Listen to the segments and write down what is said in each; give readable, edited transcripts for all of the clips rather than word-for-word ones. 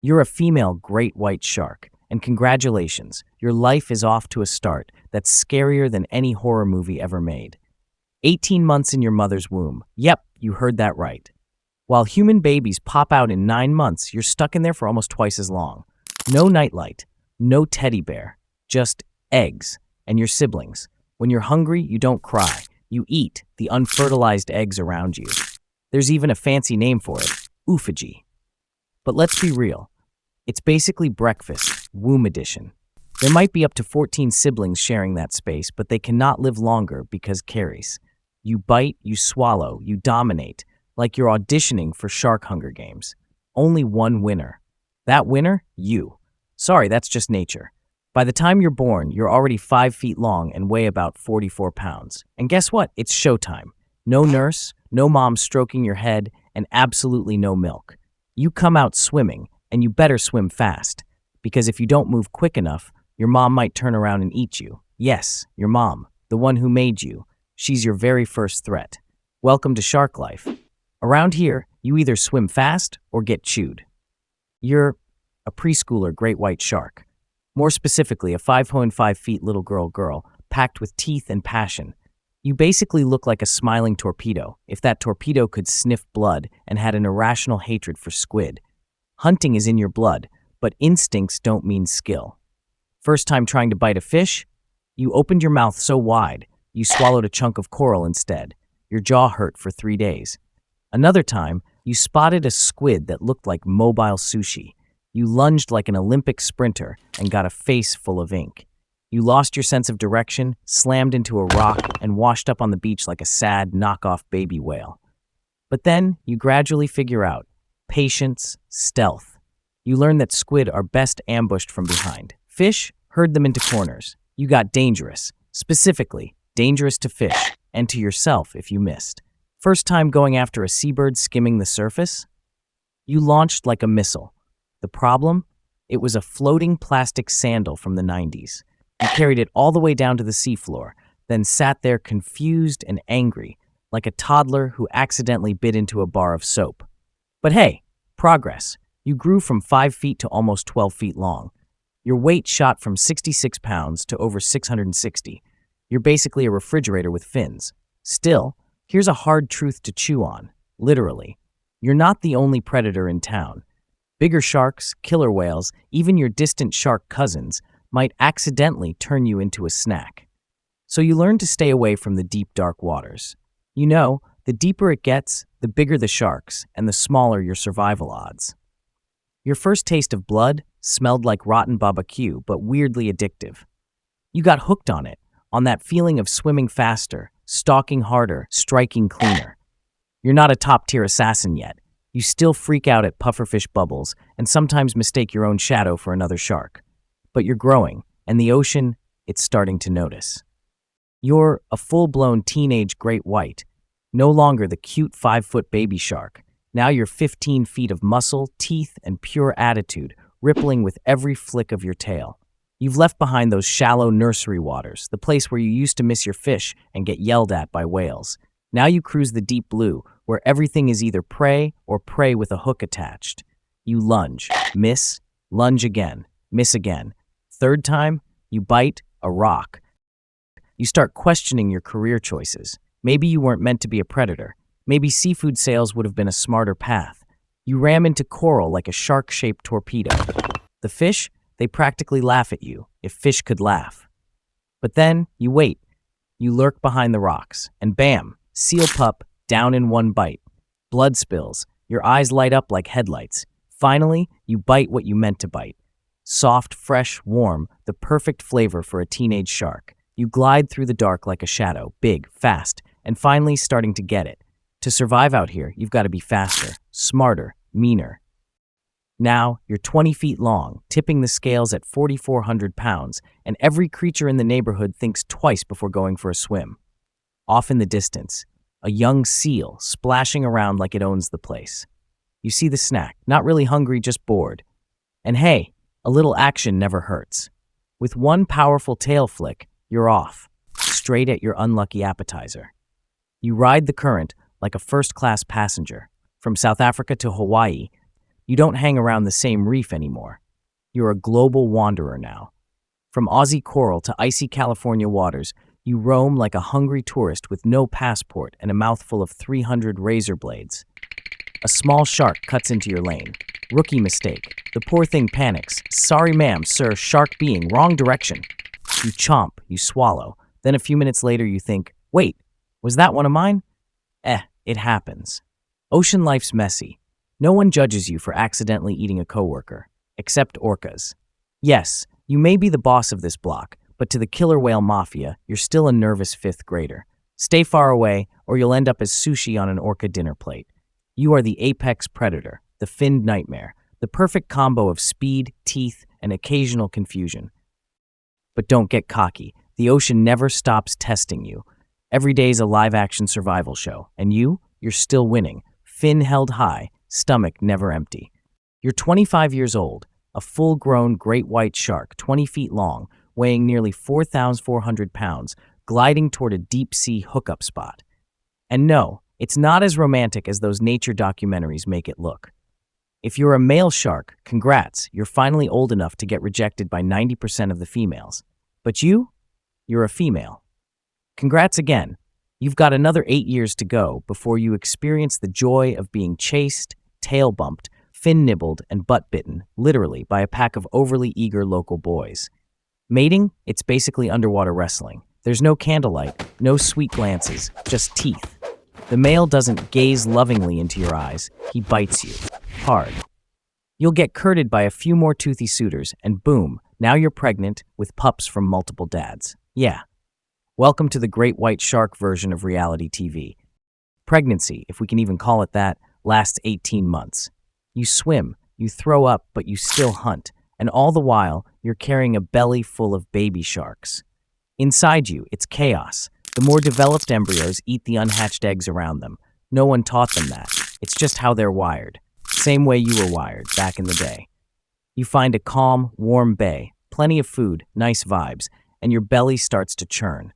You're a female great white shark, and congratulations, your life is off to a start that's scarier than any horror movie ever made. 18 months in your mother's womb. Yep, you heard that right. While human babies pop out in 9 months, you're stuck in there for almost twice as long. No nightlight, no teddy bear, just eggs and your siblings. When you're hungry, you don't cry. You eat the unfertilized eggs around you. There's even a fancy name for it, oophagy. But let's be real. It's basically breakfast, womb edition. There might be up to 14 siblings sharing that space, but they cannot live longer because caries. You bite, you swallow, you dominate, like you're auditioning for Shark Hunger Games. Only one winner. That winner? You. Sorry, that's just nature. By the time you're born, you're already 5 feet long and weigh about 44 pounds. And guess what? It's showtime. No nurse, no mom stroking your head, and absolutely no milk. You come out swimming, and you better swim fast, because if you don't move quick enough, your mom might turn around and eat you. Yes, your mom, the one who made you. She's your very first threat. Welcome to shark life. Around here, you either swim fast or get chewed. You're a preschooler great white shark. More specifically, a 5'5" little girl packed with teeth and passion. You basically look like a smiling torpedo, if that torpedo could sniff blood and had an irrational hatred for squid. Hunting is in your blood, but instincts don't mean skill. First time trying to bite a fish? You opened your mouth so wide, you swallowed a chunk of coral instead. Your jaw hurt for 3 days. Another time, you spotted a squid that looked like mobile sushi. You lunged like an Olympic sprinter and got a face full of ink. You lost your sense of direction, slammed into a rock, and washed up on the beach like a sad, knockoff baby whale. But then, you gradually figure out patience, stealth. You learn that squid are best ambushed from behind. Fish, herd them into corners. You got dangerous. Specifically, dangerous to fish, and to yourself if you missed. First time going after a seabird skimming the surface? You launched like a missile. The problem? It was a floating plastic sandal from the 90s. You carried it all the way down to the seafloor, then sat there confused and angry, like a toddler who accidentally bit into a bar of soap. But hey, progress. You grew from 5 feet to almost 12 feet long. Your weight shot from 66 pounds to over 660. You're basically a refrigerator with fins. Still, here's a hard truth to chew on, literally. You're not the only predator in town. Bigger sharks, killer whales, even your distant shark cousins might accidentally turn you into a snack. So you learn to stay away from the deep, dark waters. You know, the deeper it gets, the bigger the sharks, and the smaller your survival odds. Your first taste of blood smelled like rotten barbecue, but weirdly addictive. You got hooked on it, on that feeling of swimming faster, stalking harder, striking cleaner. You're not a top-tier assassin yet. You still freak out at pufferfish bubbles and sometimes mistake your own shadow for another shark. But you're growing, and the ocean, it's starting to notice. You're a full-blown teenage great white, no longer the cute 5-foot baby shark. Now you're 15 feet of muscle, teeth, and pure attitude, rippling with every flick of your tail. You've left behind those shallow nursery waters, the place where you used to miss your fish and get yelled at by whales. Now you cruise the deep blue, where everything is either prey or prey with a hook attached. You lunge, miss, lunge again, miss again. Third time, you bite a rock. You start questioning your career choices. Maybe you weren't meant to be a predator. Maybe seafood sales would have been a smarter path. You ram into coral like a shark-shaped torpedo. The fish, they practically laugh at you, if fish could laugh. But then, you wait. You lurk behind the rocks, and bam, seal pup, down in one bite. Blood spills. Your eyes light up like headlights. Finally, you bite what you meant to bite. Soft, fresh, warm, the perfect flavor for a teenage shark. You glide through the dark like a shadow, big, fast, and finally starting to get it. To survive out here, you've got to be faster, smarter, meaner. Now, you're 20 feet long, tipping the scales at 4,400 pounds, and every creature in the neighborhood thinks twice before going for a swim. Off in the distance, a young seal splashing around like it owns the place. You see the snack, not really hungry, just bored. And hey, a little action never hurts. With one powerful tail flick, you're off, straight at your unlucky appetizer. You ride the current like a first-class passenger. From South Africa to Hawaii, You don't hang around the same reef anymore. You're a global wanderer now. From Aussie coral to icy California waters, you roam like a hungry tourist with no passport and a mouthful of 300 razor blades. A small shark cuts into your lane. Rookie mistake. The poor thing panics. Sorry ma'am, sir, shark being, wrong direction. You chomp, you swallow. Then a few minutes later you think, wait, was that one of mine? It happens. Ocean life's messy. No one judges you for accidentally eating a coworker, except orcas. Yes, you may be the boss of this block, but to the killer whale mafia, you're still a nervous fifth grader. Stay far away, or you'll end up as sushi on an orca dinner plate. You are the apex predator, the finned nightmare, the perfect combo of speed, teeth, and occasional confusion. But don't get cocky. The ocean never stops testing you. Every day's a live-action survival show, and you're still winning, fin held high, stomach never empty. You're 25 years old, a full-grown great white shark, 20 feet long, weighing nearly 4,400 pounds, gliding toward a deep-sea hookup spot. And no, it's not as romantic as those nature documentaries make it look. If you're a male shark, congrats, you're finally old enough to get rejected by 90% of the females. But you're a female. Congrats again. You've got another 8 years to go before you experience the joy of being chased, tail bumped, fin nibbled, and butt bitten, literally, by a pack of overly eager local boys. Mating? It's basically underwater wrestling. There's no candlelight, no sweet glances, just teeth. The male doesn't gaze lovingly into your eyes, he bites you. Hard. You'll get courted by a few more toothy suitors, and boom, now you're pregnant with pups from multiple dads. Yeah. Welcome to the great white shark version of reality TV. Pregnancy, if we can even call it that, lasts 18 months. You swim, you throw up, but you still hunt, and all the while, you're carrying a belly full of baby sharks. Inside you, it's chaos. The more developed embryos eat the unhatched eggs around them. No one taught them that. It's just how they're wired. Same way you were wired back in the day. You find a calm, warm bay, plenty of food, nice vibes, and your belly starts to churn.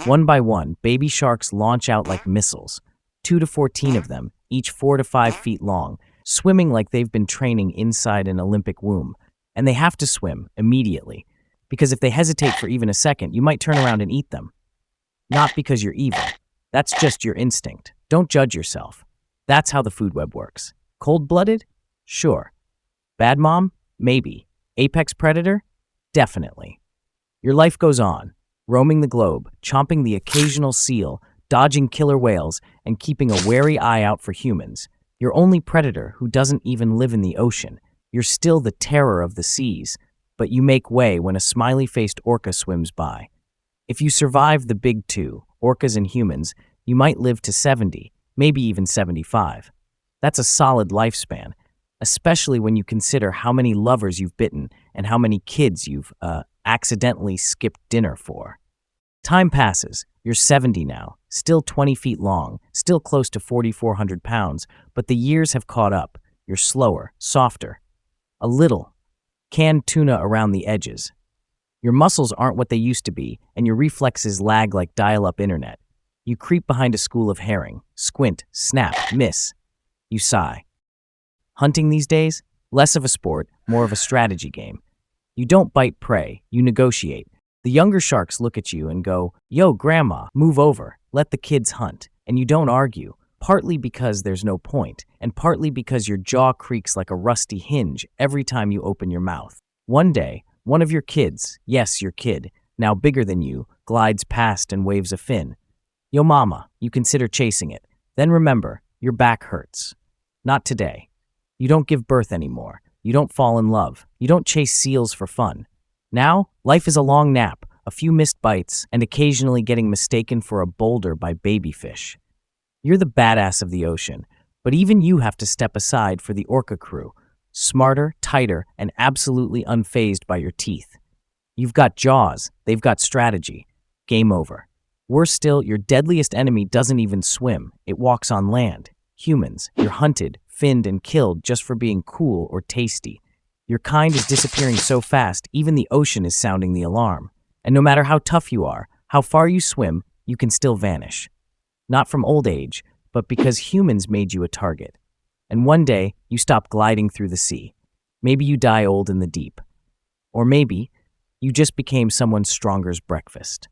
One by one, baby sharks launch out like missiles. 2 to 14 of them, each 4 to 5 feet long, swimming like they've been training inside an Olympic womb. And they have to swim immediately, because if they hesitate for even a second, you might turn around and eat them. Not because you're evil. That's just your instinct. Don't judge yourself. That's how the food web works. Cold-blooded? Sure. Bad mom? Maybe. Apex predator? Definitely. Your life goes on, roaming the globe, chomping the occasional seal, dodging killer whales, and keeping a wary eye out for humans. You're only predator who doesn't even live in the ocean. You're still the terror of the seas, but you make way when a smiley-faced orca swims by. If you survive the big two, orcas and humans, you might live to 70, maybe even 75. That's a solid lifespan, especially when you consider how many lovers you've bitten and how many kids you've accidentally skipped dinner for. Time passes. You're 70 now, still 20 feet long, still close to 4,400 pounds, but the years have caught up. You're slower, softer. A little. Canned tuna around the edges. Your muscles aren't what they used to be, and your reflexes lag like dial-up internet. You creep behind a school of herring, squint, snap, miss. You sigh. Hunting these days? Less of a sport, more of a strategy game. You don't bite prey, you negotiate. The younger sharks look at you and go, "Yo, grandma, move over, let the kids hunt." And you don't argue, partly because there's no point, and partly because your jaw creaks like a rusty hinge every time you open your mouth. One day, one of your kids, yes, your kid, now bigger than you, glides past and waves a fin. Yo mama, you consider chasing it. Then remember, your back hurts. Not today. You don't give birth anymore. You don't fall in love. You don't chase seals for fun. Now, life is a long nap, a few missed bites, and occasionally getting mistaken for a boulder by baby fish. You're the badass of the ocean, but even you have to step aside for the orca crew. Smarter, tighter, and absolutely unfazed by your teeth. You've got jaws, they've got strategy. Game over. Worse still, your deadliest enemy doesn't even swim, it walks on land. Humans, you're hunted, finned, and killed just for being cool or tasty. Your kind is disappearing so fast, even the ocean is sounding the alarm. And no matter how tough you are, how far you swim, you can still vanish. Not from old age, but because humans made you a target. And one day, you stop gliding through the sea. Maybe you die old in the deep. Or maybe you just became someone stronger's breakfast.